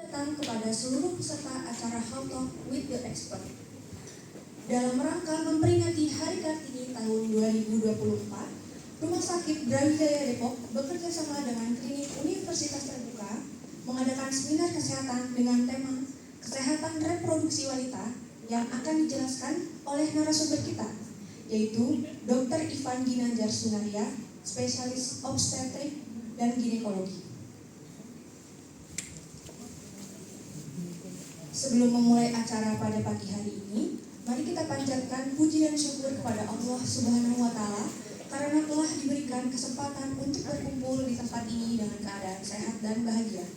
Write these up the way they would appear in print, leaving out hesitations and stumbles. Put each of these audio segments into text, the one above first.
Datang kepada seluruh peserta acara How Talk with the Expert. Dalam rangka memperingati Hari Kartini tahun 2024, Rumah Sakit Brawijaya Depok bekerja sama dengan Klinik Universitas Terbuka mengadakan seminar kesehatan dengan tema Kesehatan Reproduksi Wanita yang akan dijelaskan oleh narasumber kita, yaitu Dr. Ivan Ginanjar Sunaria, spesialis obstetrik dan ginekologi. Sebelum memulai acara pada pagi hari ini, mari kita panjatkan puji dan syukur kepada Allah Subhanahu wa Ta'ala karena telah diberikan kesempatan untuk berkumpul di tempat ini dengan keadaan sehat dan bahagia.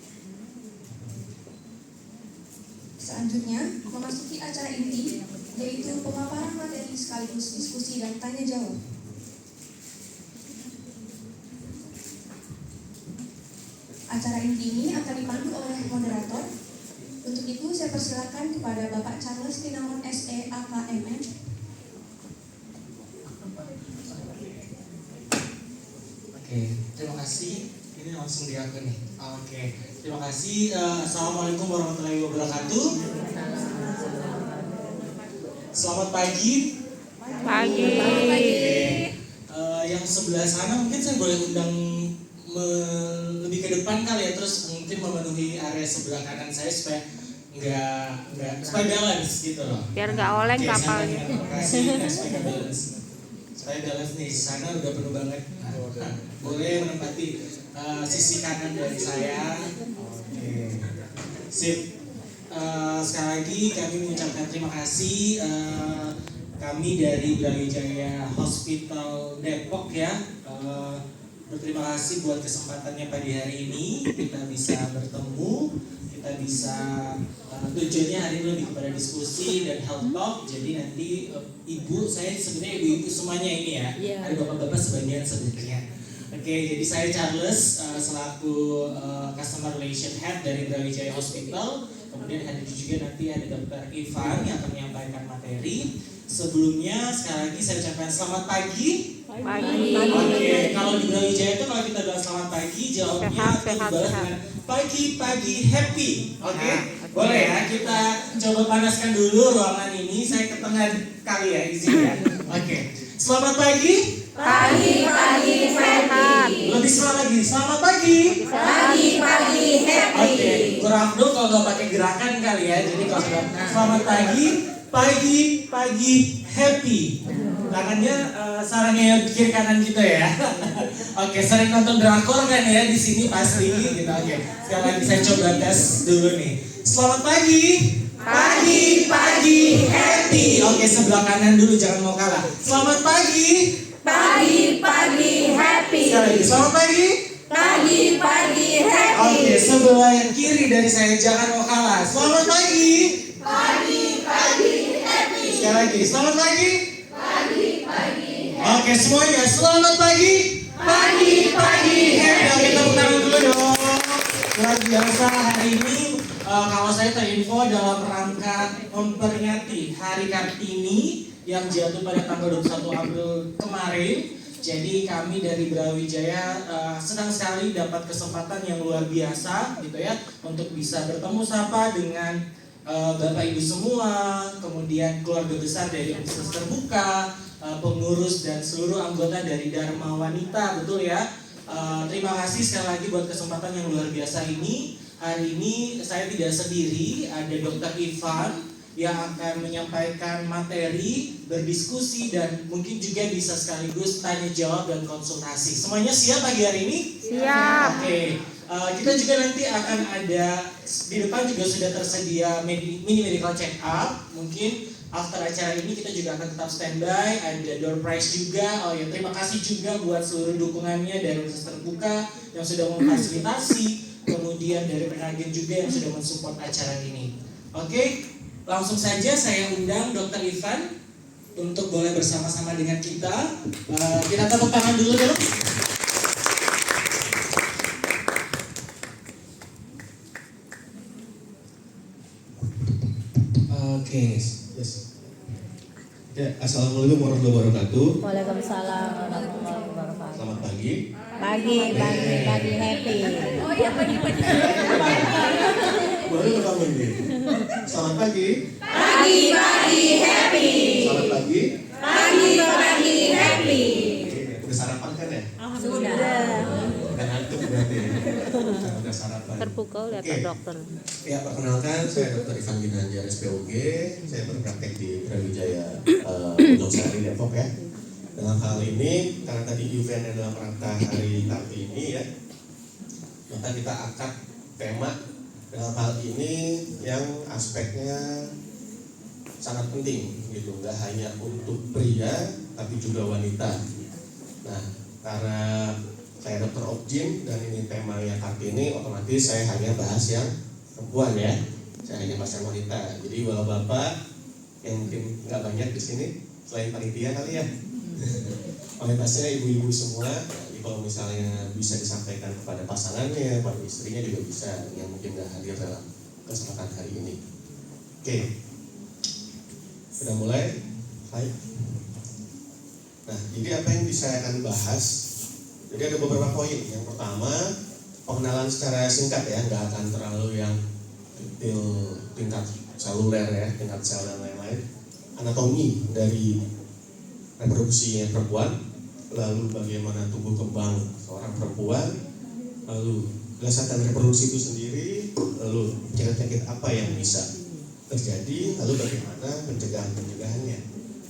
Selanjutnya, memasuki acara inti, yaitu pemaparan materi sekaligus diskusi dan tanya jawab. Acara inti ini akan dipandu oleh moderator. Untuk itu saya persilakan kepada Bapak Charles Tinamon SE AKMN. Oke, terima kasih. Ini langsung di aku nih. Oke, terima kasih. Assalamualaikum warahmatullahi wabarakatuh. Selamat pagi. Pagi. Yang sebelah sana mungkin saya boleh undang lebih ke depan kali ya, terus mungkin memenuhi area sebelah kanan saya supaya nggak supaya balance gitu loh. Biar nggak oleng kapalnya. Supaya balance nih, sana udah penuh banget. Boleh menempati sisi kanan dari saya. Oke, sip. Sekali lagi kami mengucapkan terima kasih. Kami dari Brawijaya Hospital Depok ya. Berterima kasih buat kesempatannya pagi hari ini. Kita bisa bertemu, kita bisa tujuannya hari ini lebih kepada diskusi dan health talk. Jadi nanti ibu, saya sebenarnya ibu-ibu semuanya ini ya, ada bapak-bapak sebagian sebenarnya. Oke, jadi saya Charles selaku Customer Relation Head dari Brawijaya Hospital. Kemudian hadir juga nanti ada Dr. Ivan yang akan menyampaikan materi. Sebelumnya sekali lagi saya ucapkan selamat pagi. Pagi. Oke, kalau di Brawijaya itu kalau kita bilang selamat pagi, jawabnya kita dibalas dengan pagi-pagi happy. Oke, boleh ya, kita coba panaskan dulu ruangan ini. Saya ke tengah kali ya, izin ya. Oke, selamat pagi. Pagi-pagi sehat. Lebih semangat lagi. Selamat pagi. Pagi-pagi happy. Oke, kurang Abdul kalau nggak pakai gerakan kali ya. Jadi kalau sudah selamat pagi, pagi happy. Tangannya sarangnya kiri kanan gitu ya. Oke, sering nonton drakor kan ya di sini pasti gitu. Oke, sekali lagi saya coba tes dulu nih. Selamat pagi. Pagi happy. Oke, sebelah kanan dulu jangan mau kalah. Selamat pagi. Pagi-pagi happy. Sekali lagi, selamat pagi. Pagi-pagi happy. Oke, sebelah yang kiri dari saya jangan mau kalah. Selamat pagi. Pagi-pagi happy. Sekali lagi, selamat pagi. Pagi-pagi Oke, semuanya selamat pagi. Pagi happy. Oke, tepuk tangan dulu dong. Luar biasa hari ini kalau saya terinfo dalam rangka memperingati Hari Kartini yang jatuh pada tanggal 21 April kemarin. Jadi kami dari Brawijaya senang sekali dapat kesempatan yang luar biasa gitu ya untuk bisa bertemu sapa dengan Bapak Ibu semua, kemudian keluarga besar dari Universitas Terbuka, pengurus dan seluruh anggota dari Dharma Wanita, betul ya. Terima kasih sekali lagi buat kesempatan yang luar biasa ini. Hari ini saya tidak sendiri, ada Dr. Ivan yang akan menyampaikan materi, berdiskusi dan mungkin juga bisa sekaligus tanya jawab dan konsultasi. Semuanya siap pagi hari ini? Siap. Oke. Kita juga nanti akan ada di depan juga sudah tersedia mini medical check up. Mungkin after acara ini kita juga akan tetap standby. Ada door prize juga. Oh ya, terima kasih juga buat seluruh dukungannya dari Universitas Terbuka yang sudah memfasilitasi. Kemudian dari Penagen juga yang sudah mensupport acara ini. Oke, langsung saja saya undang Dr. Ivan untuk boleh bersama-sama dengan kita. Kita tepuk tangan dulu dong. Oke, yes. Ya, assalamualaikum warahmatullahi wabarakatuh. Waalaikumsalam warahmatullahi wabarakatuh. Selamat pagi. Pagi happy. Oh iya pagi. Baru bangun nih. Selamat pagi. Pagi happy. Selamat pagi. Pagi happy. Udah sarapan kan ya? Sudah. Udah ngantuk berarti ya. Udah sarapan. Terpukul lihat Oke. dokter. Ya, perkenalkan saya Dr. Ivan Ginanjar SPOG. Saya berpraktek di Brawijaya Gunung Sari Depok ya. Dalam hal ini karena tadi eventnya dalam rangka Hari Kartini ya, maka kita angkat tema dalam hal ini yang aspeknya sangat penting gitu, nggak hanya untuk pria tapi juga wanita. Nah, karena saya dokter Objin dan ini temanya Kartini, otomatis saya hanya bahas yang perempuan ya, saya hanya bahas yang wanita. Jadi bapak-bapak yang mungkin nggak banyak di sini selain panitia kali ya, mayoritasnya ibu-ibu semua. Jadi kalau misalnya bisa disampaikan kepada pasangannya, pada istrinya juga bisa, yang mungkin nggak hadir dalam kesempatan hari ini. Oke, sudah mulai? Baik. Nah, jadi apa yang bisa saya akan bahas? Jadi ada beberapa poin. Yang pertama, pengenalan secara singkat ya, nggak akan terlalu yang detail tingkat seluler ya, tingkat sel dan lain-lain. Anatomi dari reproduksi perempuan, lalu bagaimana tumbuh kembang seorang perempuan, lalu berdasarkan reproduksi itu sendiri, lalu penyakit-penyakit apa yang bisa terjadi, lalu bagaimana pencegahannya.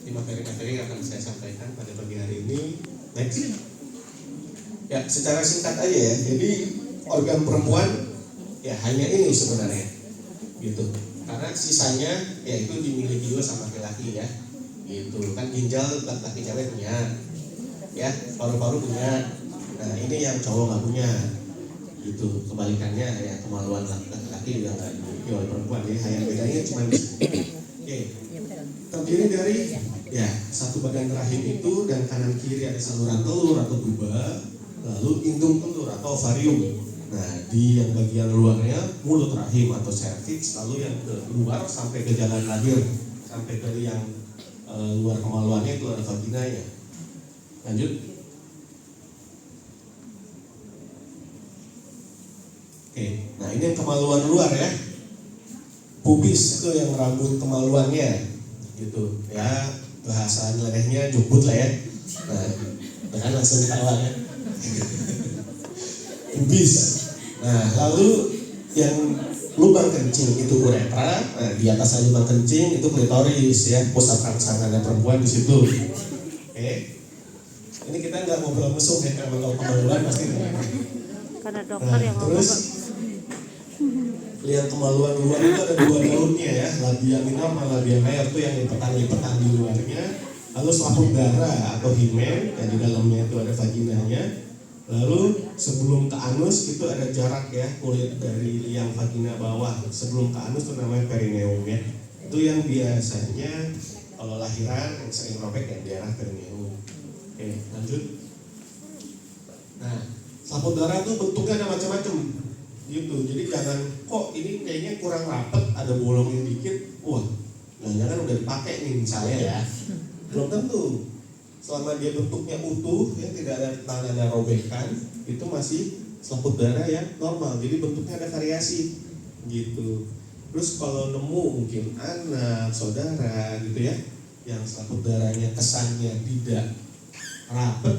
Ini materi-materi yang akan saya sampaikan pada pagi hari ini. Next. Ya, secara singkat aja ya. Jadi organ perempuan ya hanya ini sebenarnya, gitu. Karena sisanya ya itu dimiliki juga sama laki-laki ya. Gitu kan, ginjal laki cewek punya, ya paru-paru punya. Nah ini yang cowok nggak punya, gitu. Kebalikannya ya, kemaluan laki-laki juga nggak dimiliki oleh perempuan. Jadi hanya bedanya cuma di sini. Oke, terdiri dari ya satu bagian rahim itu, dan kanan kiri ada saluran telur atau tuba, lalu indung telur atau ovarium. Nah di yang bagian luarnya mulut rahim atau cervix, lalu yang ke luar sampai ke jalan lahir, sampai ke yang luar kemaluannya itu ada vaginanya. Lanjut. Oke, nah ini yang kemaluan luar ya. Pubis itu yang rambut kemaluannya, gitu ya, bahasa nyelenehnya jubut lah ya. Nah kan langsung ketawa kan. Pubis. Nah, lalu yang lubang kencing itu uretra, nah, di atasnya lubang kencing itu klitoris ya, pusat rangsangannya perempuan di situ. Oke. Ini kita nggak ngobrol mesum ya, kalau kemaluan pasti. Karena dokter yang ngomong. Terus lihat kemaluan luar itu ada 2 daunnya ya, labia minor sama labia mayor tuh yang lipetan di luarnya. Lalu selaput darah atau himen yang di dalamnya itu ada vaginanya. Lalu sebelum ke anus itu ada jarak ya, kulit dari liang vagina bawah sebelum ke anus itu namanya perineum ya. Itu yang biasanya kalau lahiran yang sering robek ya daerah perineum. Oke, lanjut. Nah, selaput darah tuh bentuknya ada macam-macam gitu. Jadi jangan kok ini kayaknya kurang rapet, ada bolongnya dikit. Wah, jangan udah dipakai nih misalnya ya. Belum tentu. Selama dia bentuknya utuh, ya tidak ada tanda robekan, itu masih selaput darah yang normal. Jadi bentuknya ada variasi, gitu. Terus kalau nemu mungkin anak, saudara, gitu ya, yang selaput darahnya kesannya tidak rapet,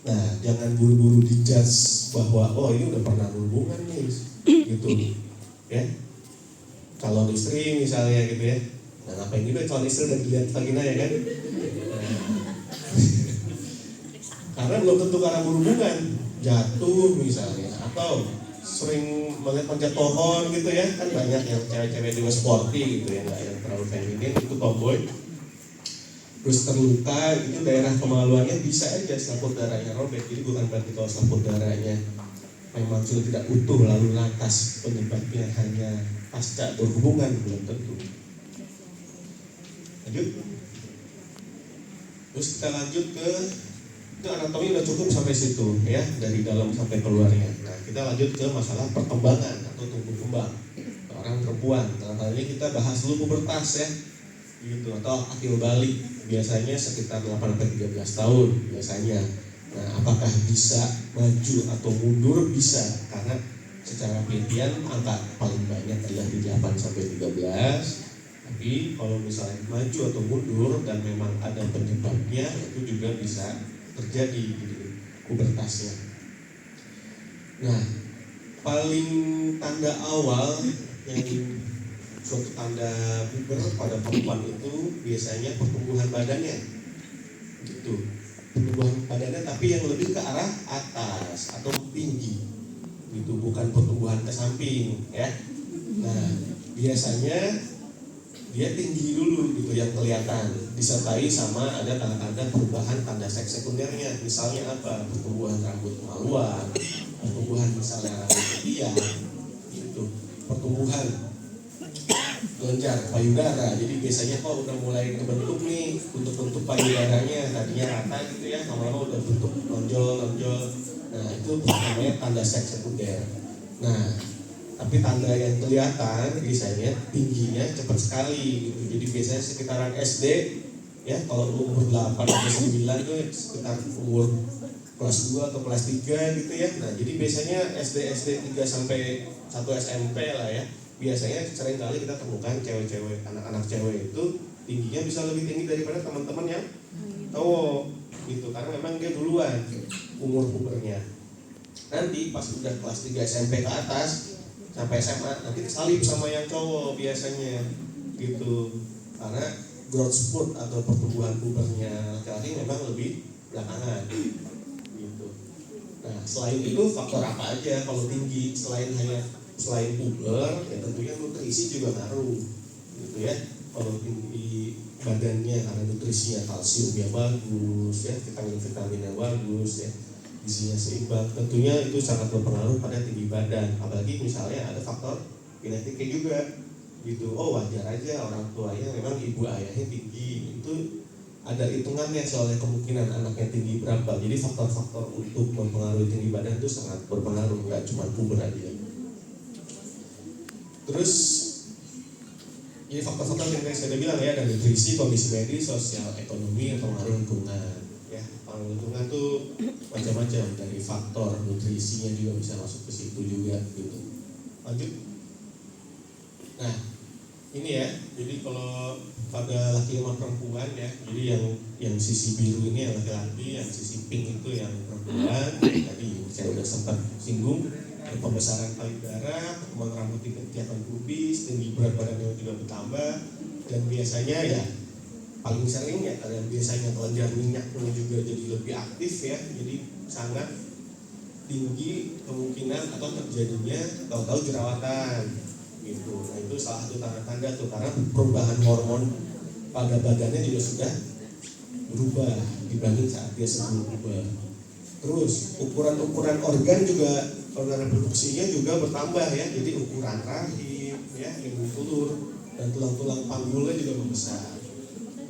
nah jangan buru-buru dijudge bahwa oh ini udah pernah berhubungan nih, gitu, ya. Calon istri misalnya gitu ya, nah ngapain juga calon istri udah dilihat vagina ya kan? Karena belum tentu karena berhubungan, jatuh misalnya, atau sering melihat panjat pohon gitu ya, kan banyak yang cewek-cewek juga sporty gitu ya, nggak yang terlalu feminin, itu tomboy. Terus terluka, itu daerah kemaluannya bisa aja selaput darahnya robek. Jadi bukan berarti kalau selaput darahnya memang sudah tidak utuh lalu lantas penyebabnya hanya pasca berhubungan, belum tentu. Lanjut. Terus kita lanjut ke itu anatomi udah cukup sampai situ ya, dari dalam sampai keluarnya. Nah kita lanjut ke masalah perkembangan atau tumbuh kembang orang perempuan. Dalam hal ini kita bahas dulu pubertas ya, gitu, atau akil balik, biasanya sekitar 8-13 tahun biasanya. Nah apakah bisa maju atau mundur? Bisa, karena secara penelitian angka paling banyak adalah di 8-13. Tapi kalau misalnya maju atau mundur dan memang ada penyebabnya, itu juga bisa terjadi gitu, pubertasnya. Nah, paling tanda awal yang suatu tanda puber pada perempuan itu biasanya pertumbuhan badannya, gitu. Pertumbuhan badannya tapi yang lebih ke arah atas atau tinggi, gitu, bukan pertumbuhan ke samping, ya. Nah, biasanya dia tinggi dulu gitu yang kelihatan, disertai sama ada tanda-tanda perubahan tanda seks sekundernya. Misalnya apa? Pertumbuhan rambut kemaluan, pertumbuhan misalnya rambut ketiak, gitu, pertumbuhan kelenjar payudara. Jadi biasanya kok udah mulai kebentuk nih bentuk-bentuk payudaranya, tadinya rata gitu ya, lama-lama udah bentuk lonjol. Nah itu namanya tanda seks sekunder. Nah tapi tanda yang kelihatan biasanya tingginya cepat sekali gitu. Jadi biasanya sekitaran SD ya, kalau umur 8 atau 9 itu sekitar umur kelas 2 atau kelas 3 gitu ya. Nah jadi biasanya SD 3 sampai 1 SMP lah ya, biasanya sering kali kita temukan cewek-cewek, anak-anak cewek itu tingginya bisa lebih tinggi daripada teman-teman yang cowok gitu, karena memang dia duluan umur pubernya. Nanti pas udah kelas 3 SMP ke atas sampai SMA nanti kesalip sama yang cowok biasanya gitu, karena growth spurt atau pertumbuhan pubernya laki-laki memang lebih belakangan gitu. Nah selain itu faktor apa aja kalau tinggi selain puber ya tentunya nutrisi juga ngaruh gitu ya. Kalau tinggi badannya karena nutrisinya kalsiumnya bagus ya, vitamin-vitaminnya bagus ya, gizinya seimbang, tentunya itu sangat berpengaruh pada tinggi badan. Apalagi misalnya ada faktor genetiknya juga gitu. Oh wajar aja orang tuanya memang ibu ayahnya tinggi, itu ada hitungannya soalnya kemungkinan anaknya tinggi berapa. Jadi faktor-faktor untuk mempengaruhi tinggi badan itu sangat berpengaruh, nggak cuma puber aja. Terus ini faktor-faktor yang tadi saya bilang ya, ada nutrisi, kondisi medis, sosial, ekonomi, atau pengaruh lingkungan. Ya, pengaruh lingkungan tuh macam-macam, dari faktor nutrisinya juga bisa masuk ke situ juga gitu. Lanjut. Nah, ini ya, jadi kalau pada laki sama perempuan ya, jadi yang sisi biru ini yang laki-laki, yang sisi pink itu yang perempuan. Tadi saya udah sempat singgung, pembesaran payudara, pertumbuhan rambut di ketiakan pubis, tinggi berat badannya juga bertambah, dan biasanya ya paling sering ya kalian biasanya kelenjar minyaknya juga jadi lebih aktif ya, jadi sangat tinggi kemungkinan atau terjadinya tahu-tahu jerawatan gitu. Nah itu salah satu tanda-tanda tuh, karena perubahan hormon pada badannya juga sudah berubah dibanding saat dia sebelum berubah. Terus ukuran organ juga, organ reproduksinya juga bertambah ya, jadi ukuran rahim ya, ibu telur dan tulang-tulang panggulnya juga membesar,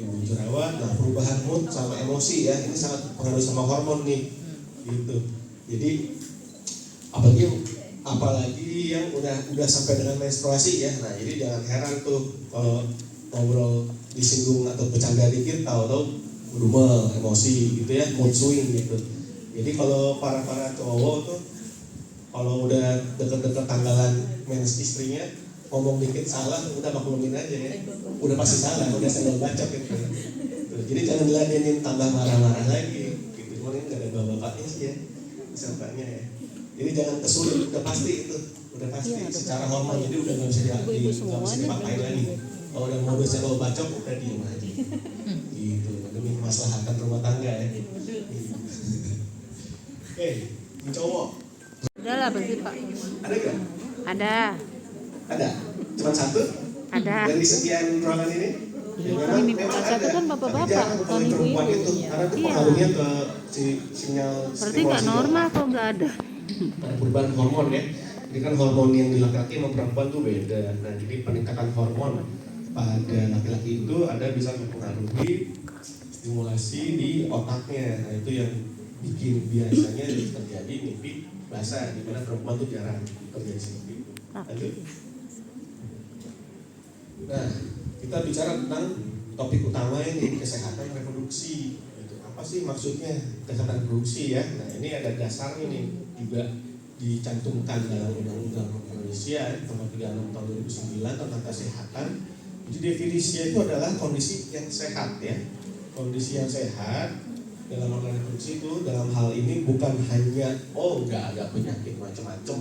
ibu jerawat. Nah perubahan mood sama emosi ya, ini sangat pengaruh sama hormon nih gitu. Jadi apalagi yang udah sampai dengan menstruasi ya. Nah jadi jangan heran tuh kalau ngobrol disinggung atau bercanda dikit tahu-tahu berubah emosi gitu ya, mood swing gitu. Jadi kalau para cowok tuh kalau udah deket-deket tanggalan mens istrinya ngomong dikit salah udah maklumin aja ya, udah pasti salah, udah senggol bacok gitu. Jadi jangan diladenin tambah marah-marah lagi gitu. Cuman ini gak ada bapak-bapaknya sih ya, pesertanya ya. Jadi jangan kesulit, udah pasti itu, udah pasti secara hormon. Jadi udah nggak bisa dipakai lagi. Kalau udah mau senggol bacok udah diem aja. Gitu, demi kemaslahatan rumah tangga ya. Oke, cowok. Udah lah berarti Pak. Ada nggak? Ada. Cuman satu? Ada. Dari sekian ruangan ini? Ya, Ini satu kan bapak-bapak, bukan ibu-ibu. Karena itu pengaruhnya ke sinyal. Berarti nggak normal kalau nggak ada. Perubahan hormon ya. Ini kan hormon yang di laki-laki sama perempuan tuh beda. Nah jadi peningkatan hormon pada laki-laki itu ada bisa mempengaruhi stimulasi di otaknya. Nah itu yang bikin biasanya terjadi mimpi basah, di mana perempuan tuh jarang terjadi seperti itu. Lanjut. Nah kita bicara tentang topik utama ini, kesehatan reproduksi. Apa sih maksudnya kesehatan reproduksi ya? Nah ini ada dasarnya nih, juga dicantumkan dalam Undang-Undang Indonesia Nomor 36 Tahun 2009 tentang kesehatan. Jadi definisinya itu adalah kondisi yang sehat ya. Kondisi yang sehat dalam organ reproduksi itu dalam hal ini bukan hanya nggak ada penyakit macam-macam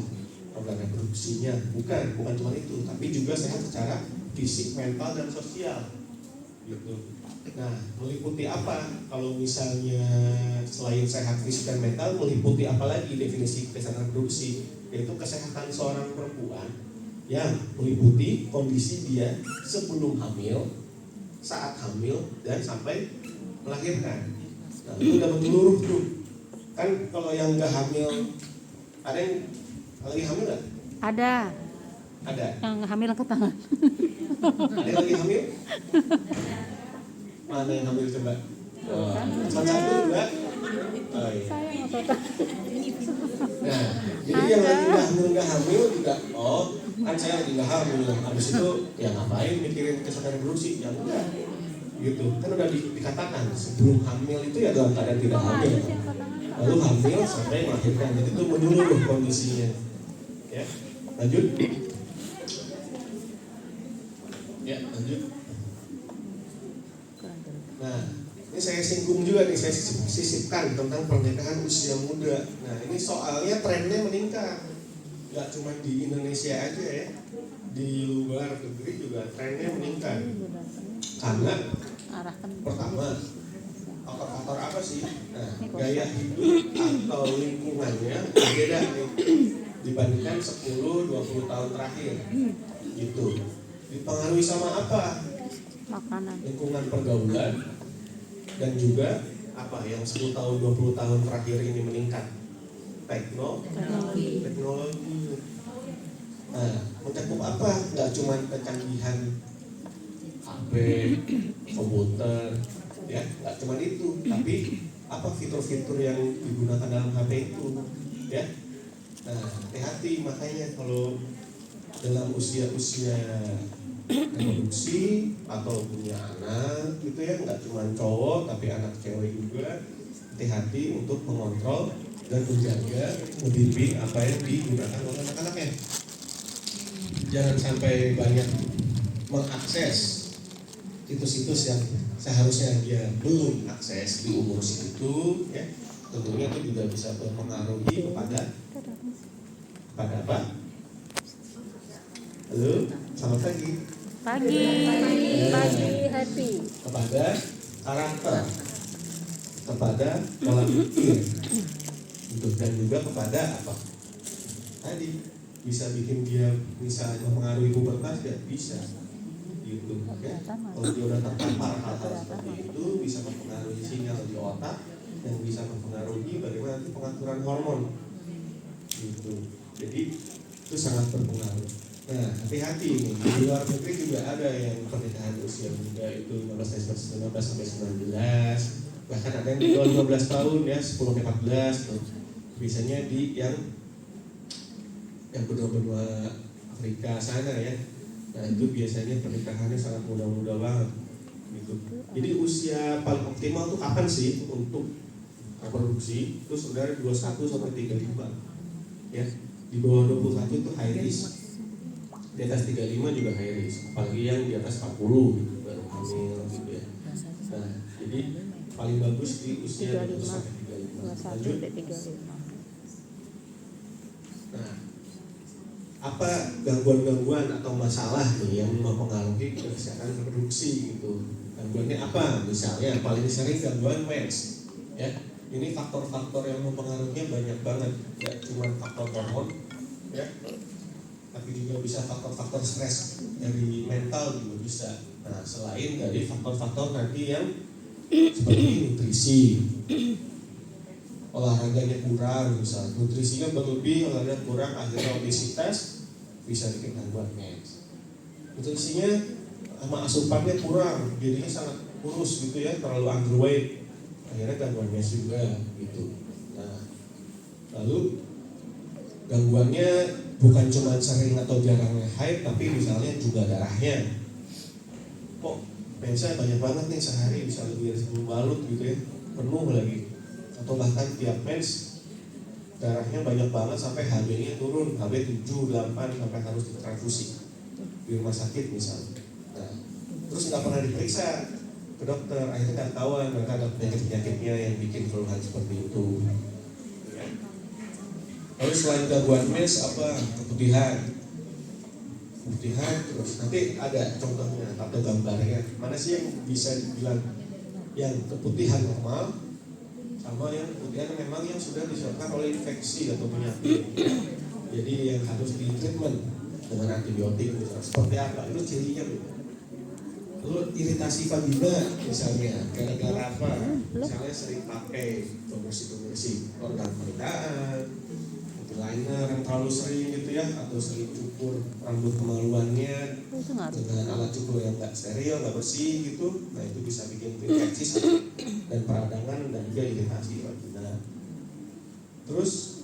organ reproduksinya, bukan cuma itu, tapi juga sehat secara fisik, mental dan sosial gitu. Nah, meliputi apa? Kalau misalnya selain sehat fisik dan mental, meliputi apa lagi definisi kesehatan reproduksi? Yaitu kesehatan seorang perempuan yang meliputi kondisi dia sebelum hamil, saat hamil, dan sampai melahirkan. Nah, itu udah menyeluruh tuh. Kan kalau yang nggak hamil, ada yang lagi hamil nggak? Ada. Yang hamil angkat tangan. Ada yang lagi hamil? Mana yang hamil coba? Cuma satu enggak? Oh, iya. Nah, jadi yang lagi nggak hamil juga, kan saya lagi nggak hamil. Habis itu ya ngapain mikirin kesehatan reproduksi? Ya enggak, gitu. Kan udah dikatakan sebelum hamil itu ya dalam keadaan tidak hamil. Lalu hamil sampai melahirkan, jadi itu menyeluruh kondisinya. Ya, lanjut. Ya, lanjut. Nah, ini saya singgung juga nih, saya sisipkan tentang pernikahan usia muda. Nah, ini soalnya trennya meningkat. Gak cuma di Indonesia aja ya, di luar negeri juga trennya meningkat. Karena pertama, faktor-faktor apa sih? Nah, gaya hidup atau lingkungannya beda nih dibandingkan 10-20 tahun terakhir. Gitu. Dipengaruhi sama apa? Makanan. Lingkungan pergaulan dan juga apa yang 10 tahun 20 tahun terakhir ini meningkat, teknologi. Nah, mencakup apa? Nggak cuma kecanggihan HP, komputer, ya, nggak cuma itu, tapi apa fitur-fitur yang digunakan dalam HP itu, ya. Nah, hati-hati makanya kalau dalam usia-usia reproduksi atau punya anak gitu ya, nggak cuma cowok tapi anak cewek juga, hati-hati untuk mengontrol dan menjaga, membimbing apa yang digunakan oleh anak-anaknya. Jangan sampai banyak mengakses situs-situs yang seharusnya dia belum akses di umur segitu, ya, tentunya itu juga bisa berpengaruhi kepada apa? Halo, selamat pagi. Pagi Happy. Kepada karakter, kepada pola pikir, gitu. Dan juga kepada apa? Tadi bisa bikin dia misalnya mempengaruhi pubertas, ya bisa. Gitu, ya. Kalau dia udah terpapar hal-hal seperti itu, bisa mempengaruhi sinyal di otak dan bisa mempengaruhi bagaimana nanti pengaturan hormon. Gitu. Jadi itu sangat berpengaruh. Nah, hati-hati nih, di luar negeri juga ada yang pernikahan usia muda itu 15 sampai 19, bahkan ada yang di bawah 15 tahun ya, 10 sampai 14 tuh. Biasanya di yang benua-benua Afrika sana ya. Nah, itu biasanya pernikahannya sangat muda-muda banget gitu. Jadi usia paling optimal tuh kapan sih untuk reproduksi? Itu sebenarnya 21 sampai 35. Ya, di bawah 21 itu high risk. Di atas 35 juga high risk, apalagi yang di atas 40 gitu, baru hamil gitu ya. Nah, jadi paling bagus di usia 20 sampai 35. Lanjut. Nah, apa gangguan-gangguan atau masalah nih yang mempengaruhi kesehatan reproduksi gitu? Gangguannya apa? Misalnya paling sering gangguan mens, ya. Ini faktor-faktor yang mempengaruhinya banyak banget, ya cuma faktor hormon, ya. Tapi juga bisa faktor-faktor stres dari mental juga bisa. Nah, selain dari faktor-faktor nanti yang seperti nutrisi, olahraganya kurang, misalnya nutrisinya berlebih, olahraga kurang, akhirnya obesitas, bisa bikin gangguan mens. Nutrisinya sama asupannya kurang, jadinya sangat kurus gitu ya, terlalu underweight, akhirnya gangguan mens juga gitu. Nah, lalu gangguannya bukan cuma sering atau jarangnya haid, tapi misalnya juga darahnya. Kok mensnya banyak banget nih sehari, bisa lebih dari 10 balut gitu ya, penuh lagi. Atau bahkan tiap mens darahnya banyak banget sampai HB-nya turun, HB 7, 8 sampai harus ditransfusi di rumah sakit misalnya. Nah, terus nggak pernah diperiksa ke dokter, akhirnya nggak tahuan mereka ada penyakit-penyakitnya yang bikin keluhan seperti itu. Lalu selain gangguan mens apa? Keputihan, terus nanti ada contohnya atau gambarnya. Mana sih yang bisa dibilang yang keputihan normal sama yang keputihan memang yang sudah disebabkan oleh infeksi atau penyakit. Jadi yang harus di treatment dengan antibiotik misalnya. Seperti apa? Itu cirinya tuh. Lalu iritasi vagina misalnya, gara-gara apa? Misalnya sering pakai pembersih organ pencernaan, liner yang terlalu sering gitu ya, atau sering cukur rambut kemaluannya dengan alat cukur yang nggak steril, nggak bersih gitu. Nah, itu bisa bikin infeksi dan peradangan dan juga iritasi vagina. Terus,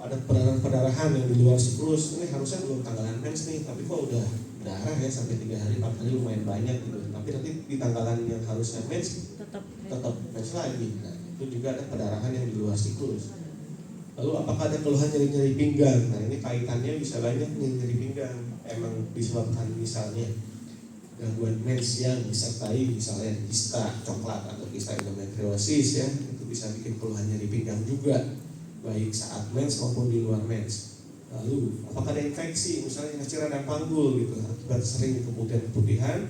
ada perdarahan yang di luar siklus. Ini harusnya belum tanggalan mens nih, tapi kok udah darah ya sampai 3 hari 4 hari lumayan banyak gitu. Tapi nanti di tanggalan yang harusnya mens tetap mens lagi. Nah, itu juga ada perdarahan yang di luar siklus. Lalu apakah ada keluhan nyeri-nyeri pinggang? Nah, ini kaitannya bisa banyak nih, nyeri pinggang. Emang disebabkan misalnya gangguan mens yang disertai misalnya kista coklat atau kista endometriosis ya, itu bisa bikin keluhan nyeri pinggang juga, baik saat mens maupun di luar mens. Lalu apakah ada infeksi, misalnya kecil radang panggul gitu, akibat sering kemudian keputihan,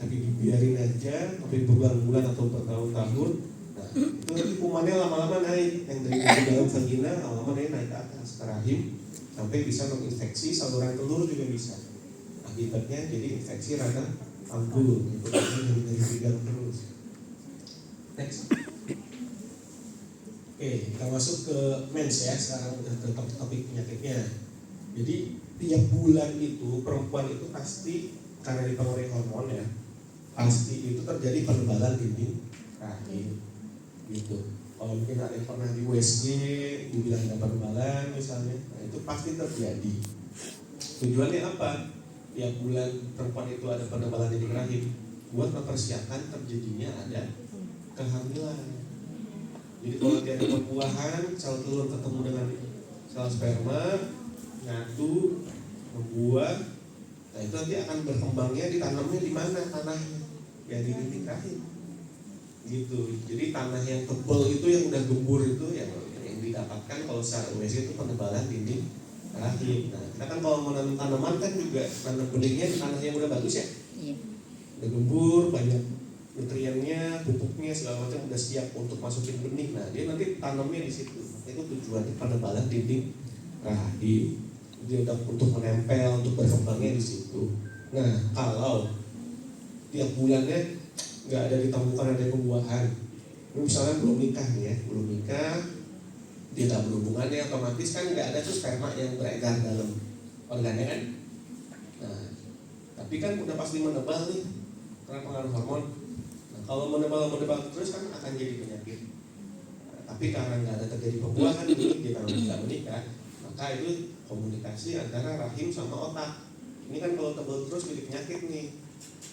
tapi dibiarin aja sampai berbulan-bulan atau bertahun-tahun. Nah, itu nanti kumannya lama-lama naik, yang dari dalam vagina lama-lama naik ke atas ke rahim sampai bisa menginfeksi saluran telur juga bisa. Akibatnya jadi infeksi radang panggul, itu dari pinggang terus. Next. Oke, kita masuk ke mens ya, sekarang udah ke topik penyakitnya. Jadi tiap bulan itu perempuan itu pasti karena dipengaruhi hormon ya, pasti itu terjadi penebalan dinding rahim. Gitu. Kalau mungkin ada yang pernah di USG, dibilang ada penebalan misalnya, nah itu pasti terjadi. Tujuannya apa? Tiap bulan perempuan itu ada penebalan dinding rahim, buat mempersiapkan terjadinya ada kehamilan. Jadi kalau dia ada pembuahan, sel telur ketemu dengan sel sperma, nyatu, membuat, Nah itu nanti akan berkembangnya ditanamnya di mana tanahnya? Ya di dinding rahim. Gitu. Jadi tanah yang tebal itu yang udah gembur itu yang didapatkan kalau secara USG itu penebalan dinding rahim. Nah kita kan kalau mau nanam tanaman kan juga nanam benihnya di tanah yang udah bagus ya. Iya. Udah gembur, banyak nutriennya, pupuknya segala macam udah siap untuk masukin benih. Nah dia nanti tanamnya di situ. Itu tujuannya penebalan dinding rahim. Dia udah untuk menempel, untuk berkembangnya di situ. Nah kalau tiap bulannya nggak ada ditemukan ada pembuahan, misalnya belum nikah nih ya, belum nikah, dia tak berhubungannya, otomatis kan nggak ada tuh sperma yang beredar dalam organnya kan. Nah, tapi kan udah pasti menebal nih karena pengaruh hormon. Nah, kalau menebal terus kan akan jadi penyakit. Nah, tapi karena nggak ada terjadi pembuahan dia kalau nggak menikah, maka itu komunikasi antara rahim sama otak. Ini kan kalau tebal terus jadi penyakit nih.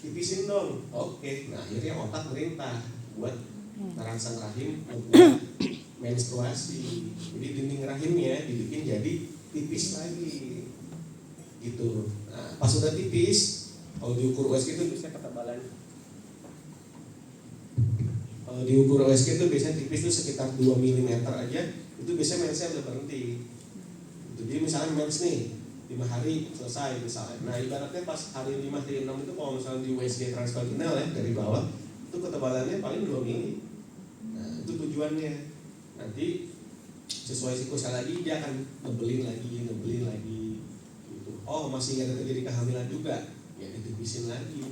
Tipisin dong, oke. Nah akhirnya otak merintah buat merangsang rahim membuat menstruasi. Jadi dinding rahimnya dibikin jadi tipis lagi, gitu. Nah pas sudah tipis, kalau diukur USG itu biasanya ketebalan. Kalau diukur USG itu biasanya tipis itu sekitar 2 mm aja, itu biasanya mensnya udah berhenti. Jadi misalnya mens nih 5 hari selesai misalnya. Nah ibaratnya pas hari 5 hari 6 itu kalau misalnya di USG transvaginal ya dari bawah itu ketebalannya paling 2 mili. Nah itu tujuannya. Nanti sesuai siklusnya lagi dia akan nebelin lagi gitu. Oh masih nggak ada terjadi kehamilan juga, ya ditipisin lagi.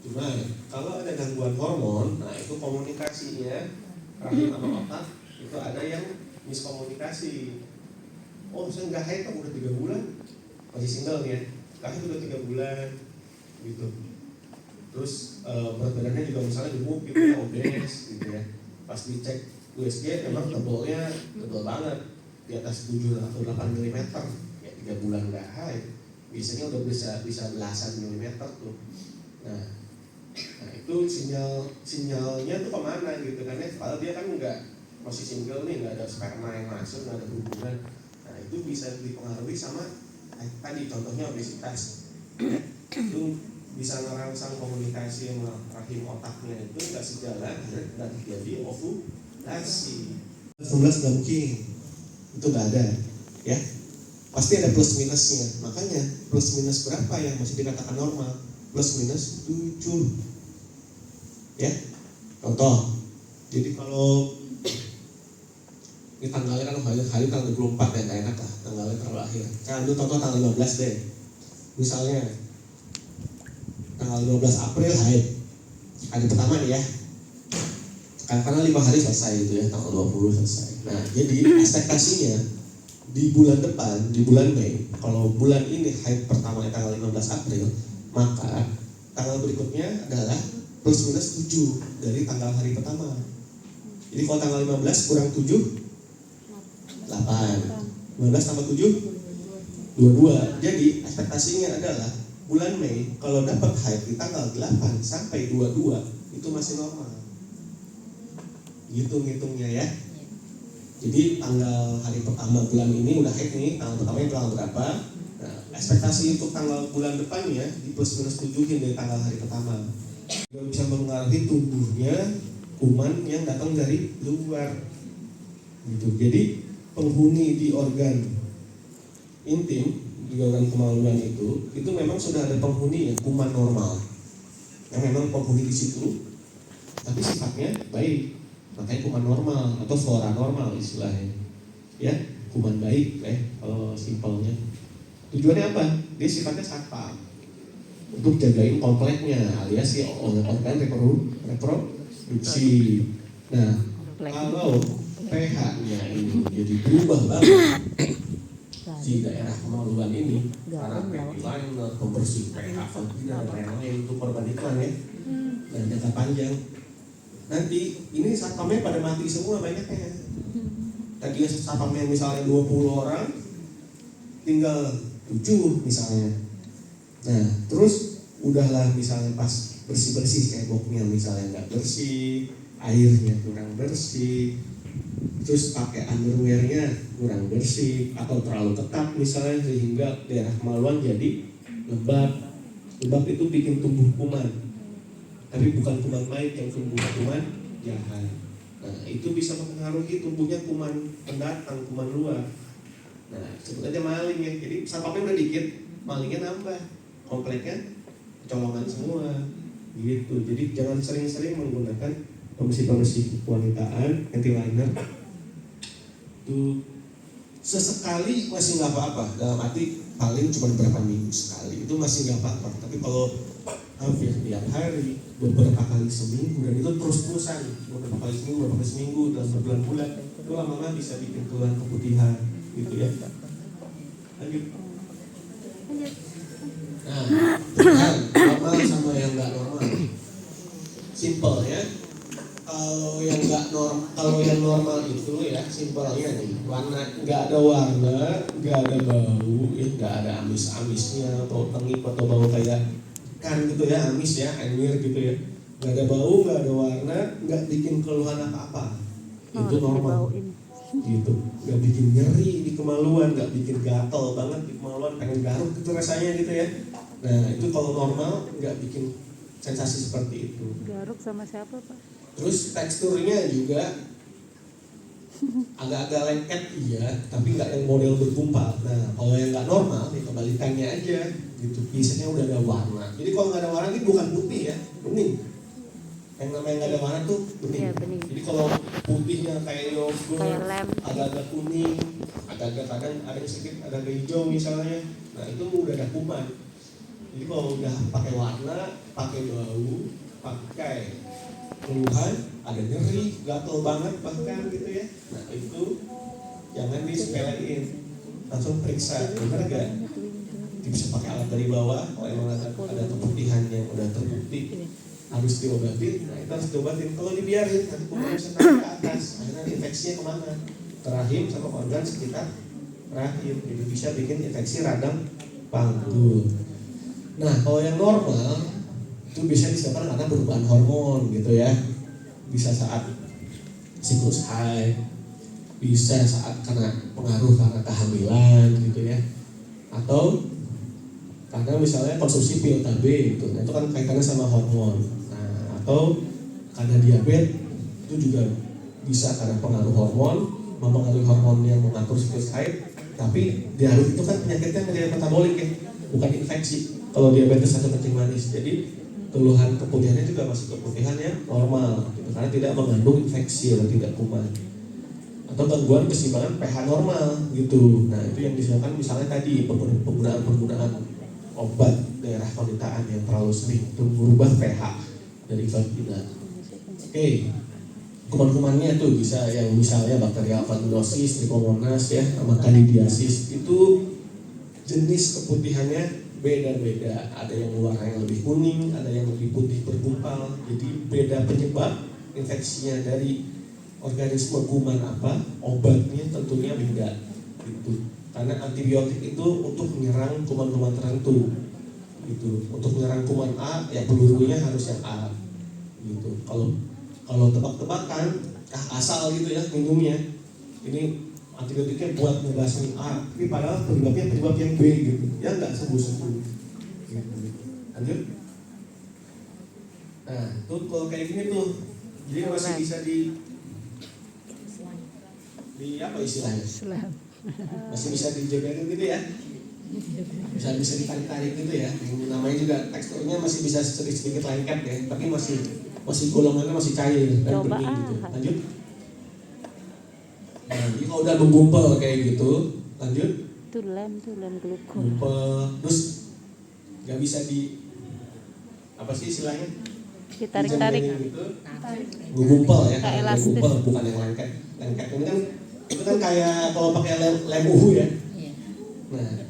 Cuma kalau ada gangguan hormon, nah itu komunikasinya rahim sama otak itu ada yang miskomunikasi. Oh saya nggak haid udah 3 bulan. Masih single nih ya, lahir udah 3 bulan gitu. Terus berat badannya juga misalnya gemuk gitu ya, obes gitu ya. Pas dicek USG memang tebal banget di atas 7 atau 8 mm ya 3 bulan nggak haid. Biasanya udah bisa belasan milimeter tuh. Nah itu sinyalnya tuh kemana gitu kan ya. Padahal dia kan nggak masih single nih, nggak ada sperma yang masuk, nggak ada hubungan. Nah itu bisa dipengaruhi sama tadi contohnya obesitas. Itu bisa merangsang komunikasi sama rahim otaknya itu nggak sejalan, nggak terjadi ovulasi. 19 nggak mungkin, itu nggak ada, ya. Pasti ada plus minusnya. Makanya plus minus berapa yang masih dikatakan normal? Plus minus 7, ya. Contoh, jadi kalau ini tanggalnya kan hari tanggal 24 ya, nggak enak lah tanggalnya terlalu akhir. Saya ambil contoh tanggal 15 deh. Misalnya tanggal 12 April haid, hari pertama nih ya. Karena 5 hari selesai itu ya, tanggal 20 selesai. Nah jadi ekspektasinya di bulan depan, di bulan Mei, kalau bulan ini haid pertamanya tanggal 15 April, maka tanggal berikutnya adalah plus minus 7 dari tanggal hari pertama. Jadi kalau tanggal 15 kurang 7 8, 15 tambah 7 22. Jadi ekspektasinya adalah bulan Mei kalau dapat haid di tanggal 8 sampai 22 itu masih normal. Hitung-hitungnya ya. Jadi tanggal hari pertama bulan ini udah haid nih, tanggal pertamanya tanggal berapa? Nah, ekspektasi untuk tanggal bulan depannya di plus minus 7 dari tanggal hari pertama. Juga bisa mengaruhi tumbuhnya kuman yang datang dari luar. Gitu. Jadi penghuni di organ intim, di organ kemaluan itu memang sudah ada penghuni yang kuman normal, yang memang penghuni di situ, tapi sifatnya baik, makanya kuman normal atau flora normal istilahnya, ya kuman baik, kalau simpelnya. Tujuannya apa? Dia sifatnya satpam untuk jagain kompleknya, alias si organ reproduksi. Nah, kalau pH-nya ini jadi berubah banget di daerah kemaluan ini karena liner, pembersih pH, vagina dan lain-lain untuk korban iklan ya, dan jangka panjang. Nanti ini satpamnya pada mati semua banyaknya. Tadinya satpamnya misalnya 20 orang, tinggal 7 misalnya. Nah, terus udahlah misalnya pas bersih-bersih kayak boxnya misalnya nggak bersih, airnya kurang bersih, terus pakai underwearnya kurang bersih atau terlalu ketat misalnya sehingga daerah kemaluan jadi lembab. Lebab itu bikin tumbuh kuman, tapi bukan kuman baik yang tumbuh, kuman jahat. Nah, itu bisa mempengaruhi tumbuhnya kuman pendatang, kuman luar. Nah, sebut aja maling ya. Jadi sampahnya udah dikit, malingnya nambah, kompleknya colongan semua, gitu. Jadi jangan sering-sering menggunakan pembersih kewanitaan, anti liner. Itu sesekali masih nggak apa-apa, dalam arti paling cuma beberapa minggu sekali, itu masih nggak apa-apa. Tapi kalau hampir tiap hari, beberapa kali seminggu, dan itu terus-terusan, beberapa kali seminggu dalam berbulan-bulan, itu lama-lama bisa bikin keluhan keputihan, gitu ya. Lanjut. Nah, pilihan normal sama yang nggak normal, simple ya. Kalau yang normal itu ya simpelnya nih, nggak ada warna, nggak ada bau, ya nggak ada amis-amisnya atau tengik atau bau kayak kan gitu ya, amis ya, anjir gitu ya. Nggak ada bau, nggak ada warna, nggak bikin keluhan apa-apa, itu normal. Gitu, nggak bikin nyeri di kemaluan, nggak bikin gatel banget di kemaluan, pengen garuk gitu rasanya gitu ya. Nah itu kalau normal nggak bikin sensasi seperti itu. Garuk sama siapa Pak? Terus teksturnya juga agak-agak lengket iya, tapi nggak yang model bergumpal. Nah kalau yang nggak normal ya kebalikannya aja gitu, biasanya udah ada warna. Jadi kalau nggak ada warna ini bukan putih ya, bening. Yang namanya nggak ada warna tuh bening. Iya, bening. Jadi kalau putihnya kayak yogurt, Kayak lem. agak-agak kuning, agak-agak kadang ada yang sedikit agak hijau misalnya, nah itu udah ada kuman. Jadi kalau udah pakai warna, pakai bau, pakai keluhan, ada nyeri, gatel banget bahkan gitu ya. Nah itu jangan disepelein, langsung periksa, benar gak? Bisa pakai alat dari bawah, kalau emang ada keputihan yang udah terbukti harus diobati, nah itu harus diobatin. Kalau dibiarin, nanti kuman bisa naik ke atas, akhirnya infeksinya kemana? Ke rahim sama organ sekitar rahim, jadi bisa bikin infeksi radang panggul. Nah kalau yang normal itu bisa disebabkan karena perubahan hormon gitu ya, bisa saat siklus haid, bisa saat karena pengaruh karena kehamilan gitu ya, atau karena misalnya konsumsi pil KB gitu, nah itu kan kaitannya sama hormon. Nah atau karena diabetes itu juga bisa karena pengaruh hormon, mempengaruhi hormon yang mengatur siklus haid. Tapi diabetes itu kan penyakitnya menjadi metabolik ya, bukan infeksi. Kalau diabetes atau kencing manis, jadi keluhan keputihannya juga masuk keputihan yang normal gitu, karena tidak mengandung infeksi atau tidak kuman atau gangguan keseimbangan pH normal gitu. Nah itu yang disebabkan misalnya tadi penggunaan obat daerah kewanitaan yang terlalu sering itu merubah pH dari vagina. Oke, kuman-kumannya tuh bisa yang misalnya bakteri vaginosis, trichomonas ya, sama candidiasis. Itu jenis keputihannya beda-beda, ada yang warnanya lebih kuning, ada yang lebih putih bergumpal. Jadi beda penyebab infeksinya dari organisme kuman apa, obatnya tentunya beda gitu. Karena antibiotik itu untuk menyerang kuman-kuman tertentu gitu. Untuk menyerang kuman A ya pelurunya harus yang A gitu. Kalau tebak-tebakan asal gitu ya minumnya, ini antibiotiknya buat ngebasmi A, tapi padahal penyebab yang B gitu, ya nggak sembuh-sembuh gitu. Lanjut. Nah tuh kalau kayak gini tuh, jadi masih bisa di apa istilahnya? Masih bisa dijodohin gitu ya, bisa ditarik-tarik gitu ya. Yang namanya juga teksturnya masih bisa sedikit lengket ya, tapi masih golongannya masih cair dan bening gitu. Lanjut. Nah, jadi kalau udah menggumpal kayak gitu, lanjut. Itu lem glukos. Gumpal, terus nggak bisa apa sih istilahnya? Ditarik-tarik. Gitu. Gumpal ya, Kayak elastis. gumpal bukan yang lengket. Lengket ini kan itu kan kayak kalau pakai lem uhu ya. Nah,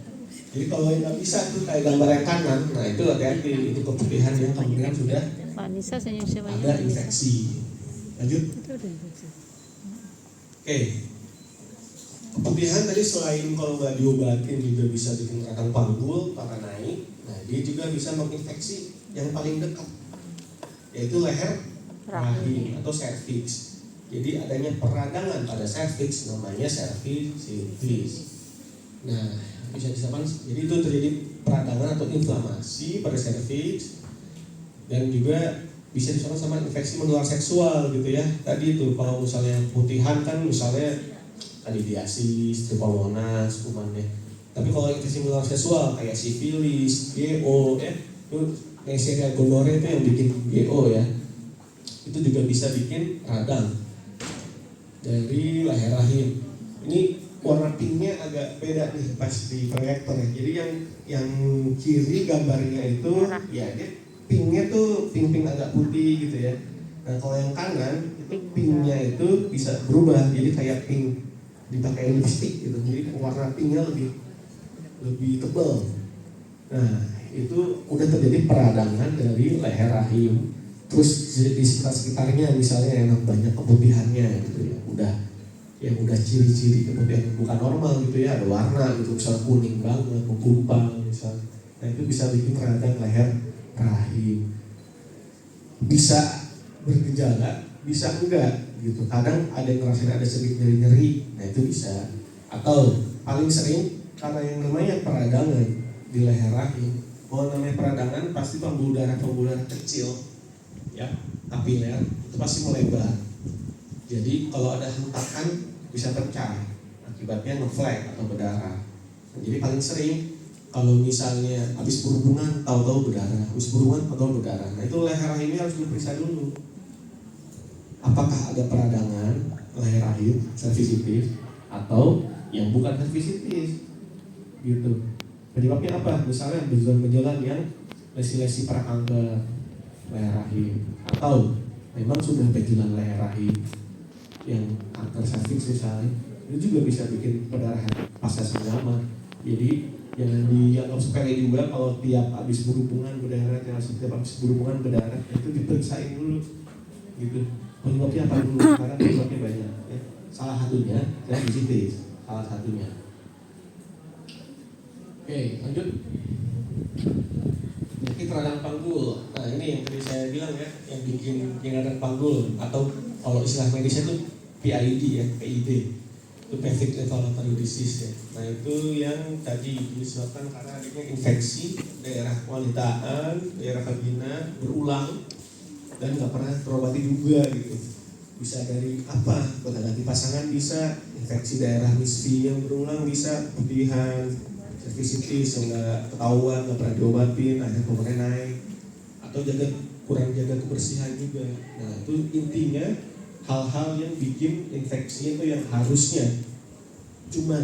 jadi kalau yang nggak bisa tuh kayak gambar yang kanan, nah itu hati-hati, itu keputihan yang kemungkinan sudah Vanessa senyum semuanya. ada infeksi. Lanjut. Itu udah infeksi. Oke, keputihan tadi selain kalau nggak diobatin juga bisa bikin radang panggul, parah naik. Nah dia juga bisa menginfeksi yang paling dekat, yaitu leher rahim atau serviks. Jadi adanya peradangan pada serviks namanya cervicitis. Nah, bisa disebabkan jadi itu terjadi peradangan atau inflamasi pada serviks, dan juga bisa disebabkan sama infeksi menular seksual gitu ya. Tadi itu kalau misalnya putihan kan misalnya kandidiasis, trichomonas, kumannya. Tapi kalau infeksi menular seksual kayak sifilis, GO ya, itu Neisseria gonorrhea itu yang bikin GO ya. Itu juga bisa bikin radang dari leher rahim. Ini warna pinknya agak beda nih pas di proyektor ya. Jadi yang kiri gambarnya itu ya dia pinknya tuh pink agak putih gitu ya. Nah kalau yang kanan itu pinknya itu bisa berubah jadi kayak pink dipakai lipstick gitu. Jadi warna pinknya lebih tebal. Nah itu udah terjadi peradangan dari leher rahim. Terus di sekitarnya misalnya yang banyak keputihannya gitu ya, udah ciri-ciri keputihan bukan normal gitu ya, ada warna gitu, misalnya kuning banget, menggumpal misalnya. Nah itu bisa bikin radang leher rahim. Bisa bergejala, bisa enggak gitu. Kadang ada yang ngerasain ada sedikit nyeri-nyeri, nah itu bisa. Atau paling sering karena yang namanya peradangan di leher rahim. Kalau namanya peradangan pasti pembuluh darah kecil ya, kapiler itu pasti melebar. Jadi kalau ada hentakan bisa pecah, akibatnya ngeflek atau berdarah. Nah, jadi paling sering kalau misalnya habis berhubungan tahu-tahu berdarah, Nah itu leher rahimnya harus diperiksa dulu. Apakah ada peradangan leher rahim servisitis atau yang bukan servisitis gitu. Penyebabnya apa? Misalnya benjolan yang lesi-lesi prakanker leher rahim, atau memang sudah benjolan leher rahim yang kanker serviks misalnya, itu juga bisa bikin perdarahan pasca senyaman. Jadi jangan dianggap sepele juga kalau tiap habis berhubungan berdarah, itu diperiksain dulu gitu. Penyebabnya apa dulu? Karena penyebabnya banyak ya. Salah satunya servisitis, salah satunya. Oke, lanjut. Penyakit radang panggul. Nah ini yang tadi saya bilang ya, yang bikin radang panggul, atau kalau istilah medisnya itu PID ya, PID itu pelvic inflammatory disease ya. Nah itu yang tadi disebabkan karena adanya infeksi daerah wanitaan, daerah vagina berulang dan nggak pernah terobati juga gitu. Bisa dari apa? Gonta-ganti pasangan bisa, infeksi daerah misfi yang berulang bisa, putihan, servisitis yang nggak ketahuan, nggak pernah diobatin, akhirnya kemarin naik, atau kurang jaga kebersihan juga. Nah itu intinya hal-hal yang bikin infeksi itu yang harusnya cuman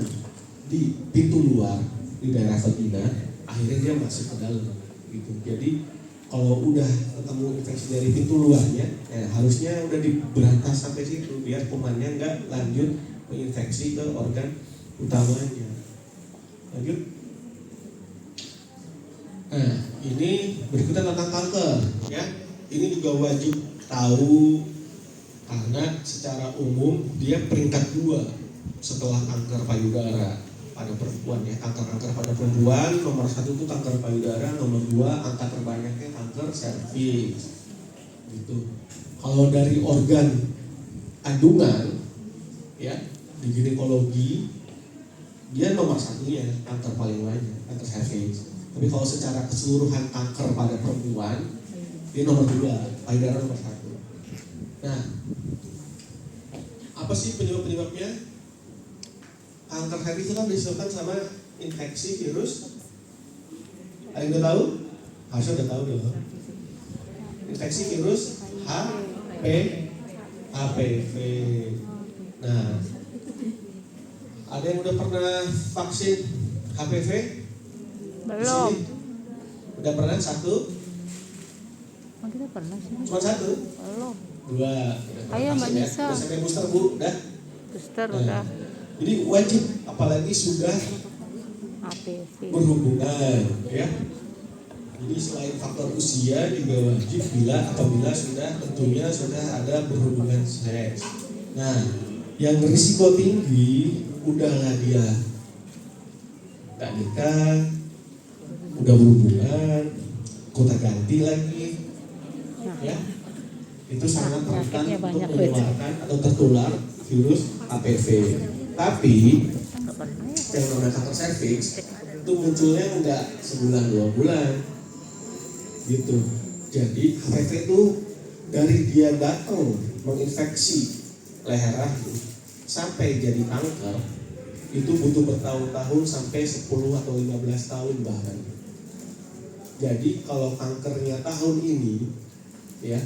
di pintu luar di daerah vagina, akhirnya dia masuk ke dalam gitu. Jadi kalau udah ketemu infeksi dari pintu luarnya, ya harusnya udah diberantas sampai situ biar kumannya nggak lanjut menginfeksi ke organ utamanya. Lanjut. Nah ini berikutnya tentang kanker ya. Ini juga wajib tahu karena secara umum dia peringkat 2 setelah kanker payudara pada perempuan ya. Kanker pada perempuan nomor 1 itu kanker payudara, nomor 2 angka terbanyaknya kanker serviks gitu. Kalau dari organ kandungan ya di ginekologi dia nomor 1-nya kanker paling banyak, kanker serviks. Tapi kalau secara keseluruhan kanker pada perempuan dia nomor 2, payudara nomor 1. Nah, apa sih penyebabnya? Kanker serviks itu kan disebabkan sama infeksi virus. Ada yang udah tahu? Harusnya udah tahu dong. Infeksi virus HPV. Nah, ada yang udah pernah vaksin HPV? Belum. Udah pernah 1? Kita pernah sih. Cuma 1? Belum. 2. Ayo Mbak Nisa. Udah sampai booster Bu? Udah? Booster Nah, udah. jadi wajib, apalagi sudah HPV. berhubungan ya. Jadi selain faktor usia juga wajib apabila tentunya sudah ada berhubungan seks. Nah, yang risiko tinggi udahlah dia gak nikah, udah berhubungan, kota ganti lagi, ya itu sangat rentan untuk menyebarkan atau tertular virus HPV. Tapi yang namanya kanker serviks itu munculnya nggak sebulan 2 bulan gitu. Jadi HPV itu dari dia datang menginfeksi leher rahim sampai jadi kanker itu butuh bertahun-tahun sampai 10 atau 15 tahun bahkan. Jadi kalau kankernya tahun ini ya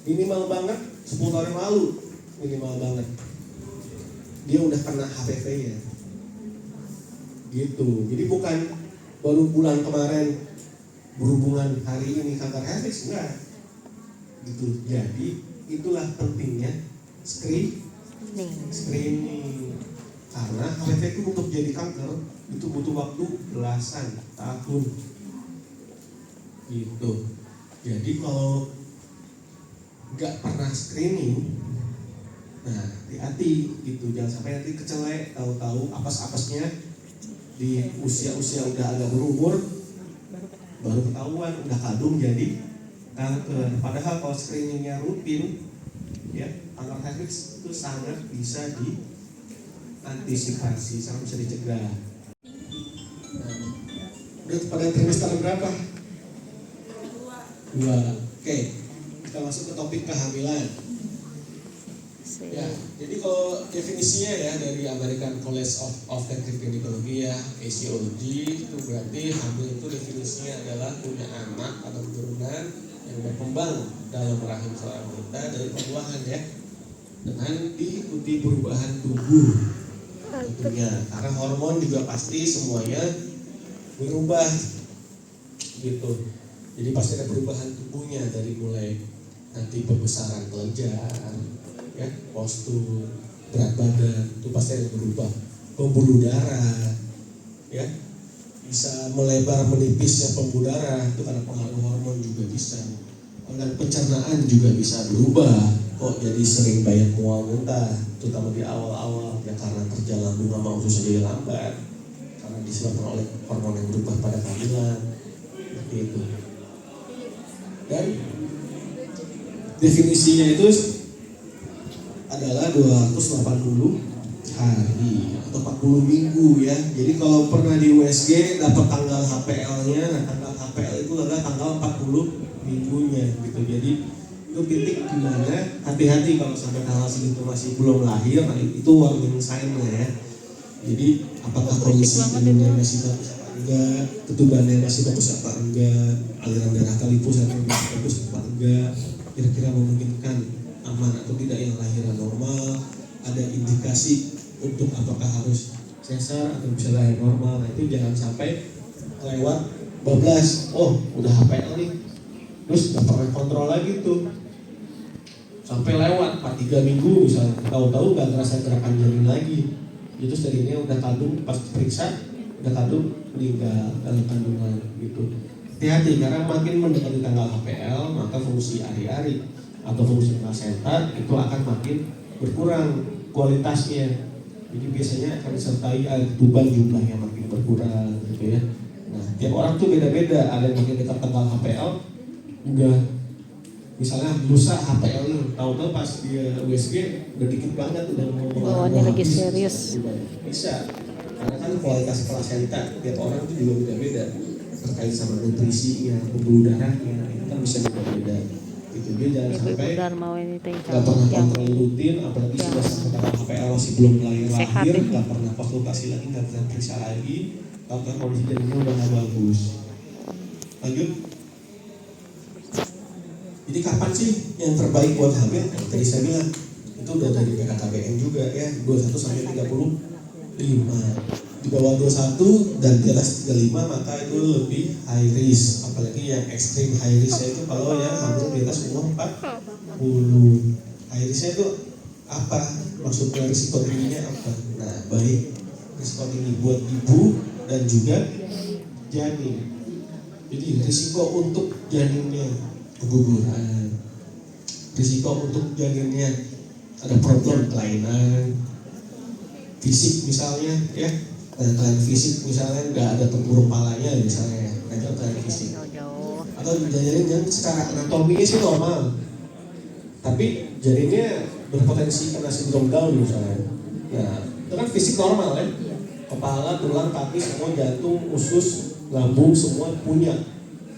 minimal banget 10 tahun yang lalu, minimal banget dia udah kena HPV ya gitu. Jadi bukan baru bulan kemarin berhubungan hari ini kanker cervix, enggak gitu. Jadi itulah pentingnya screening karena HPV itu untuk jadi kanker itu butuh waktu belasan tahun gitu. Jadi kalau nggak pernah screening, nah hati-hati gitu, jangan sampai nanti kecelek, tahu-tahu apes-apesnya di usia-usia udah agak berumur baru ketahuan udah kadung jadi kanker. Padahal kalau screeningnya rutin ya kanker cervix itu sangat bisa diantisipasi, sangat bisa dicegah. Nah, udah pada trimester berapa? 2. Oke, kita masuk ke topik kehamilan. Ya, jadi kalau definisinya ya dari American College of Obstetrics and Gynecology ya, ACOG, itu berarti hamil itu definisinya adalah punya anak atau keturunan yang berkembang dalam rahim seorang wanita dari perbuahan ya, dengan diikuti perubahan tubuh tentunya, karena hormon juga pasti semuanya berubah gitu. Jadi pasti ada perubahan tubuhnya dari mulai nanti pembesaran kelenjar, ya, postur, berat badan itu pasti ada berubah. Pembuluh darah, ya, bisa melebar menipisnya pembuluh darah itu karena pengaruh hormon juga bisa. Organ pencernaan juga bisa berubah. Kok jadi sering banyak mual muntah, terutama di awal-awal ya karena kerja lambung sama usus jadi lambat karena disebabkan oleh hormon yang berubah pada kehamilan seperti itu. Dan definisinya itu adalah 280 hari atau 40 minggu ya. Jadi kalau pernah di USG dapat tanggal HPL-nya, nah tanggal HPL itu adalah tanggal 40 minggunya gitu. Jadi itu titik dimana hati-hati kalau sampai tanggal segitu masih belum lahir, nah itu warning sign-nya ya. Jadi apakah kondisi janinnya masih bagus apa enggak, ketubannya masih bagus apa enggak, aliran darah kalipusnya masih bagus apa enggak, kira-kira memungkinkan aman atau tidak yang lahiran normal, ada indikasi untuk apakah harus sesar atau bisa lahir normal. Nah itu jangan sampai lewat bablas, oh udah HPL nih, terus gak pernah kontrol lagi tuh sampai lewat 4-3 minggu misalnya, tahu-tahu gak ngerasa gerakan janin lagi, itu jadinya udah kandung, pas periksa udah kandung meninggal dalam kandungan gitu. Hati-hati karena makin mendekati tanggal HPL maka fungsi ari-ari atau fungsi plasenta itu akan makin berkurang kualitasnya. Jadi biasanya akan disertai ketuban jumlahnya makin berkurang gitu ya. Nah, tiap orang tuh beda-beda, ada yang makin dekat tanggal HPL udah misalnya lusa HPL nih, tahu-tahu pas dia USG udah dikit banget udah mau ini lagi serius. Bisa. Karena kan kualitas plasenta tiap orang itu juga beda-beda terkait sama nutrisinya, pembuluh darahnya itu kan bisa beda-beda. Gitu dia jangan sampai nggak pernah kontrol rutin, apalagi sudah sampai tanggal HPL masih belum lahir, nggak pernah konsultasi lagi, nggak pernah periksa lagi, kalau kondisi janinnya udah nggak bagus. Lanjut. Jadi kapan sih yang terbaik buat hamil? Tadi saya bilang itu udah dari BKKBN juga ya, 21 sampai 35. Di bawah 21 dan di atas 35 maka itu lebih high risk, apalagi yang ekstrim high risk itu kalau yang hamil di atas umur 40. High risknya itu apa? Maksudnya risiko tingginya apa? Nah baik risiko tinggi buat ibu dan juga janin. Jadi risiko untuk janinnya keguguran, risiko untuk janinnya ada problem kelainan fisik misalnya ya, kelainan fisik misalnya nggak ada tempurung palanya misalnya, itu kelainan fisik, atau janin yang secara anatominya sih normal tapi janinnya berpotensi kena sindrom Down misalnya. Nah itu kan fisik normal ya, kepala, tulang, kaki, semua jantung, usus, lambung semua punya.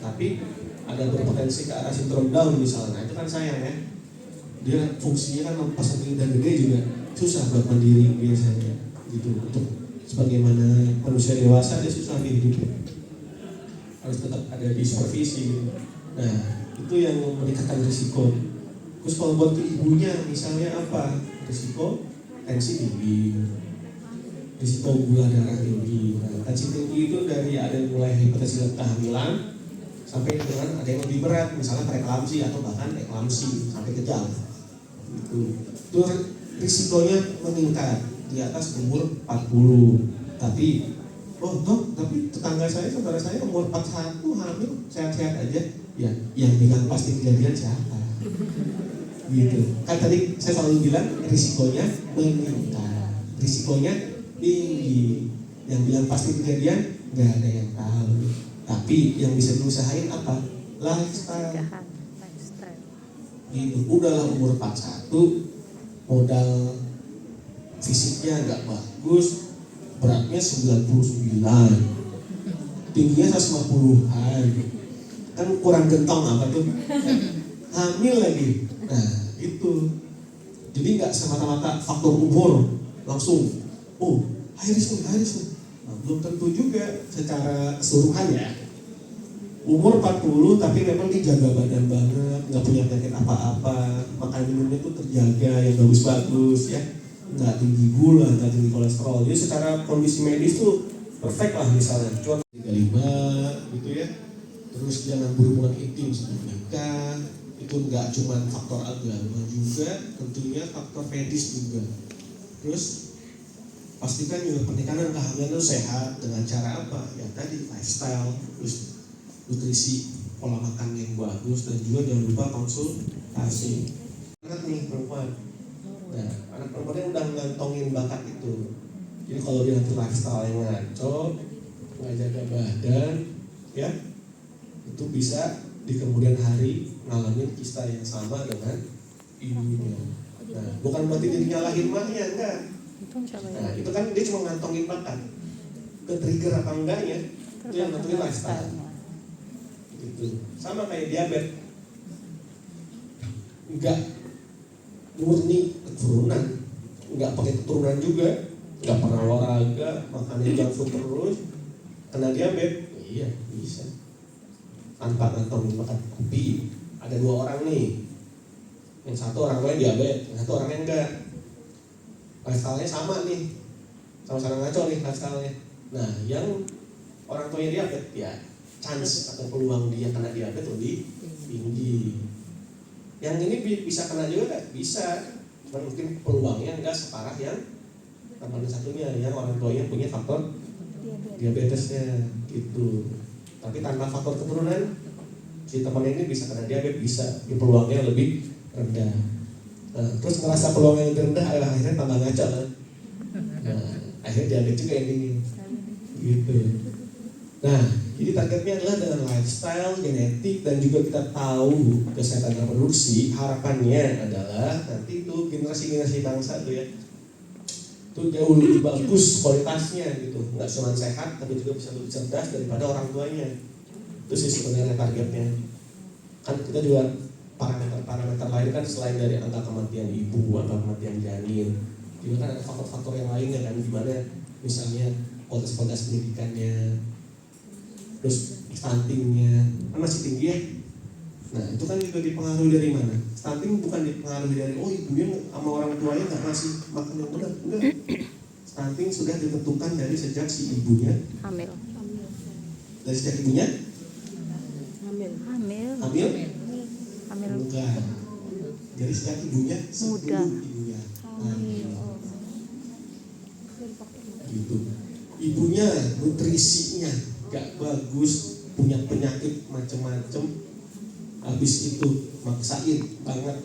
Tapi ada berpotensi ke arah sindrom Down misalnya. Nah, itu kan sayang ya. Dia fungsinya kan pas udah gede juga susah buat mandiri biasanya. Gitu. Untuk sebagaimana manusia dewasa dia susah hidupnya. Harus tetap ada di supervisi gitu. Nah, itu yang meningkatkan risiko. Terus kalau buat ibunya misalnya apa? Risiko tensi tinggi, risiko gula darah tinggi. Nah, tensi tinggi itu dari ada yang mulai hipertensi kehamilan sampai dengan ada yang lebih berat, misalnya preeklamsi atau bahkan eklamsi sampai kejang. Itu risikonya meningkat di atas umur 40. Tapi tapi tetangga saya, saudara saya umur 41 hamil sehat-sehat aja. Ya, yang bilang pasti kejadian siapa? Gitu. Kan tadi saya selalu bilang risikonya meningkat, risikonya tinggi. Yang bilang pasti kejadian nggak ada yang tahu. Tapi yang bisa diusahain apa? Lifestyle. Gitu. Udahlah umur 41, modal fisiknya nggak bagus, beratnya 99, tingginya 150-an, kan kurang gentong apa tuh? Hamil lagi. Nah itu, jadi nggak semata-mata faktor umur langsung, high risk. Nah, belum tentu juga secara keseluruhan ya. Umur 40 tapi memang dijaga badan banget, nggak punya penyakit apa-apa, makan minumnya tuh terjaga yang bagus-bagus ya, nggak tinggi gula, nggak tinggi kolesterol. Jadi secara kondisi medis tuh perfect lah misalnya. Cuma 35 gitu ya. Terus jangan berhubungan intim sebelum nikah. Itu nggak cuma faktor agama juga, tentunya faktor medis juga. Terus pastikan juga pernikahan dan kehamilan itu sehat dengan cara apa? Ya tadi lifestyle, terus nutrisi, pola makan yang bagus, dan juga jangan lupa konsultasi. Anak nih perempuan, nah anak perempuannya udah ngantongin bakat itu. Jadi kalau dia nanti lifestyle yang ngaco, nggak jaga badan, ya itu bisa di kemudian hari ngalamin kista yang sama dengan ibunya. Nah bukan berarti dia nyalahin mahnya, enggak. Nah itu kan dia cuma ngantongin bakat, ke trigger apa enggaknya, itu yang ngantongin lifestyle. Gitu. Sama kayak diabetes, enggak murni keturunan, enggak pakai keturunan juga, enggak pernah olahraga, makannya junk food terus, kena diabetes, iya bisa tanpa ngantongin bakat. Tapi ada dua orang nih, yang satu orang lain diabetes, yang satu orangnya enggak, lifestyle-nya sama nih, sama-sama ngaco nih lifestyle-nya. Nah yang orang tuanya diabetes ya chance atau peluang dia kena diabetes lebih tinggi. Yang ini bisa kena juga nggak? Bisa, cuma mungkin peluangnya nggak separah yang teman satunya yang orang tuanya punya faktor diabetesnya gitu. Tapi tanpa faktor keturunan si teman ini bisa kena diabetes, bisa, tapi peluangnya lebih rendah. Nah, terus ngerasa peluangnya lebih rendah akhirnya tambah ngaco kan? Nah, akhirnya diabetes juga yang ini gitu. Nah, jadi targetnya adalah dengan lifestyle, genetik, dan juga kita tahu kesehatan reproduksi. Harapannya adalah nanti itu generasi bangsa tuh ya, itu jauh lebih bagus kualitasnya gitu. Nggak cuma sehat, tapi juga bisa lebih cerdas daripada orang tuanya. Itu sih sebenarnya targetnya. Kan kita juga parameter lain kan selain dari angka kematian ibu, angka kematian janin, juga kan ada faktor-faktor yang lainnya kan, gimana misalnya kualitas pendidikannya, terus stuntingnya kan masih tinggi ya. Nah itu kan juga dipengaruhi dari mana? Stunting bukan dipengaruhi dari ibunya sama orang tuanya nggak ngasih makan yang benar, enggak. Stunting sudah ditentukan dari sejak si ibunya Hamil. Dari sejak ibunya hamil enggak. Jadi sejak ibunya sebelum ibunya hamil. Gitu. Ibunya nutrisinya gak bagus, punya penyakit macam-macam, habis itu maksain banget.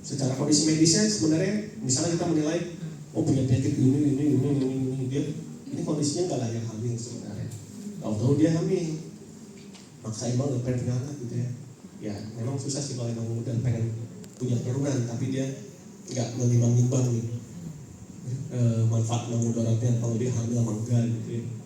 Secara kondisi medisnya sebenarnya misalnya kita menilai punya penyakit ini dia ini kondisinya nggak layak hamil sebenarnya. Tahu-tahu dia hamil, maksain banget pengen punya anak gitu ya. Ya memang susah sih kalau emang udah pengen punya keturunan tapi dia nggak menimbang-nimbang nih. manfaat mudaratnya kalau dia hamil apa enggak gitu ya.